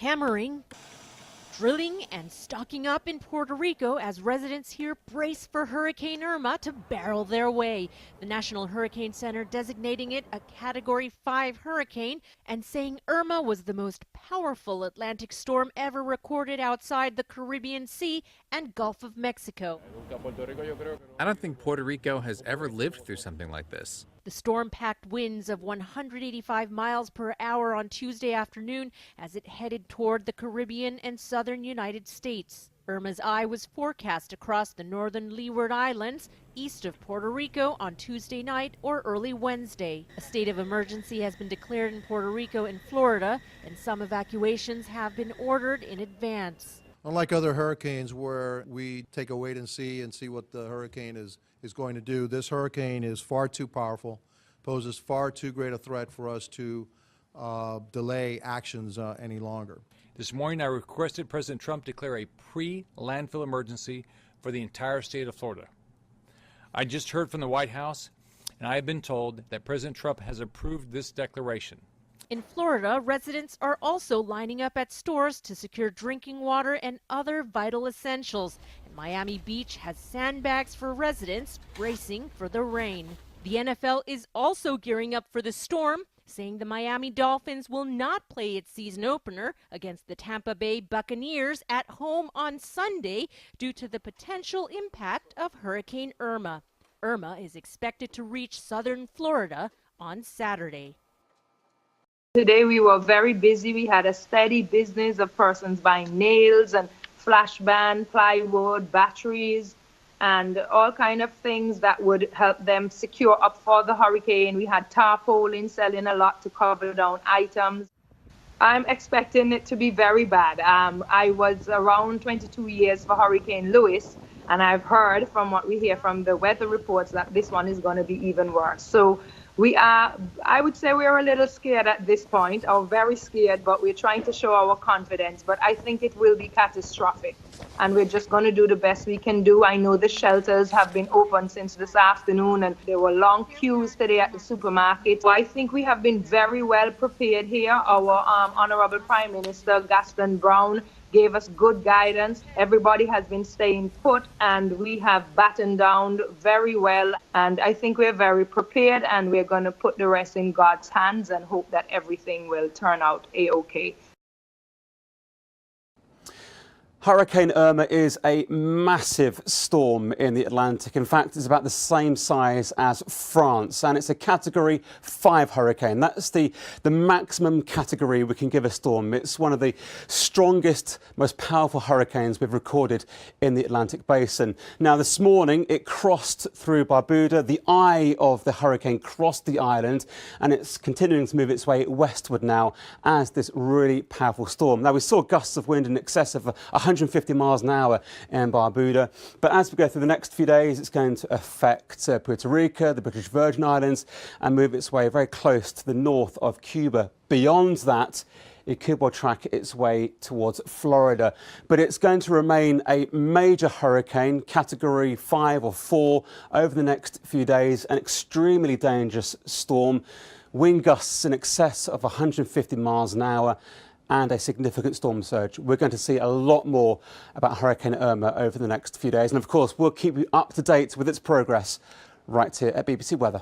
hammering, drilling, and stocking up in Puerto Rico as residents here brace for Hurricane Irma to barrel their way. The National Hurricane Center designating it a Category 5 hurricane and saying Irma was the most powerful Atlantic storm ever recorded outside the Caribbean Sea and Gulf of Mexico. I don't think Puerto Rico has ever lived through something like this. The storm-packed winds of 185 miles per hour on Tuesday afternoon as it headed toward the Caribbean and southern United States. Irma's eye was forecast across the northern Leeward Islands, east of Puerto Rico on Tuesday night or early Wednesday. A state of emergency has been declared in Puerto Rico and Florida, and some evacuations have been ordered in advance. Unlike other hurricanes where we take a wait and see what the hurricane is going to do, this hurricane is far too powerful, poses far too great a threat for us to delay actions any longer. This morning I requested President Trump declare a pre-landfill emergency for the entire state of Florida. I just heard from the White House, and I have been told that President Trump has approved this declaration. In Florida, residents are also lining up at stores to secure drinking water and other vital essentials. And Miami Beach has sandbags for residents bracing for the rain. The NFL is also gearing up for the storm, saying the Miami Dolphins will not play its season opener against the Tampa Bay Buccaneers at home on Sunday due to the potential impact of Hurricane Irma. Irma is expected to reach southern Florida on Saturday. Today we were very busy. We had a steady business of persons buying nails and flash band, plywood, batteries, and all kind of things that would help them secure up for the hurricane. We had tarpaulin selling a lot to cover down items. I'm expecting it to be very bad. I was around 22 years for Hurricane Lewis, and I've heard from what we hear from the weather reports that this one is going to be even worse. So I would say we're a little scared at this point, or very scared, but we're trying to show our confidence. But I think it will be catastrophic, and we're just going to do the best we can do. I know the shelters have been open since this afternoon, and there were long queues today at the supermarket. So I think we have been very well prepared here. Our Honorable Prime Minister, Gaston Brown, gave us good guidance. Everybody has been staying put, and we have battened down very well. And I think we're very prepared, and we're going to put the rest in God's hands and hope that everything will turn out A-OK. Hurricane Irma is a massive storm in the Atlantic. In fact, it's about the same size as France, and it's a Category 5 hurricane. That's the maximum category we can give a storm. It's one of the strongest, most powerful hurricanes we've recorded in the Atlantic basin. Now, this morning, it crossed through Barbuda. The eye of the hurricane crossed the island, and it's continuing to move its way westward now as this really powerful storm. Now, we saw gusts of wind in excess of 150 miles an hour in Barbuda. But as we go through the next few days, it's going to affect Puerto Rico, the British Virgin Islands, and move its way very close to the north of Cuba. Beyond that, it could well track its way towards Florida. But it's going to remain a major hurricane, Category 5 or 4, over the next few days, an extremely dangerous storm. Wind gusts in excess of 150 miles an hour. And a significant storm surge. We're going to see a lot more about Hurricane Irma over the next few days. And of course, we'll keep you up to date with its progress right here at BBC Weather.